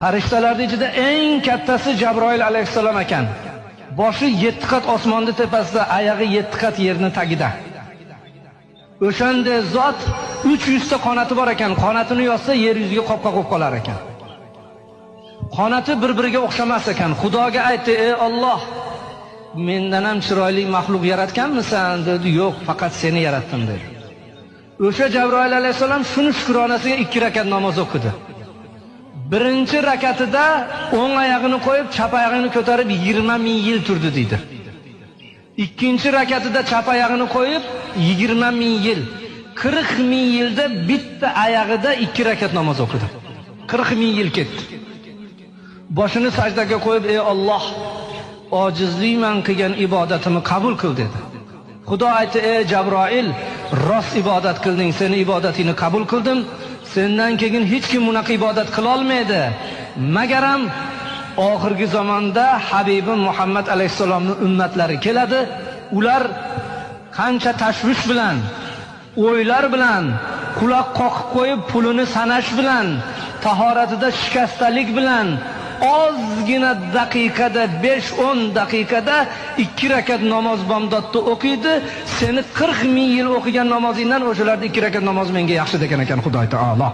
Farishtalarning ichida eng kattasi Jabroil alayhissalom ekan. Boshi 7 qat osmonni tepasida, oyog'i 7 qat yerning tagida. O'shanda zot 300 ta qonati bor ekan. Qonatini yozsa yer yuziga qopqa qo'yib qolar ekan. Qonati bir-biriga o'xshamas ekan. Xudoga aytdi: "Ey Alloh, mendan ham chiroyli mahluq yaratganmisan?" dedi. "Yo'q, faqat seni yaratdim" dedi. O'sha Jabroil alayhissalom shuni shukronasiga 2 rakat namoz o'qidi. Birinchi rakatida o'ng oyog'ini qo'yib, chap oyog'ini ko'tarib 20 ming yil turdi deydi. Ikkinchi rakatida chap oyog'ini qo'yib 20 ming yil, 40 ming yilda bitta oyog'ida 2 rakat namoz o'qidi. 40 ming yil ketdi. Boshini sajdaga qo'yib: "Ey Alloh, ojizlikman qilgan ibodatimni qabul qil" dedi. Xudo aytdi: "Ey Jabroil, rost ibodat qilding, seni ibodatingni qabul qildim. Sendan keyin hech kim bunaqa ibodat qila olmaydi. Magaram oxirgi zamonda Habibim Muhammad alayhisalomning ummatlari keladi. Ular qancha tashvish bilan, o'ylar bilan, quloq qoqib qo'yib pulini sanash bilan, tahoratida shikastalik bilan ozgina daqiqada 5-10 daqiqada 2 rakat namoz bomdodda o'qiydi. Seni 40 ming yil o'qigan namozingdan o'shalarda 2 rakat namoz menga yaxshi degan ekan Xudo taolo."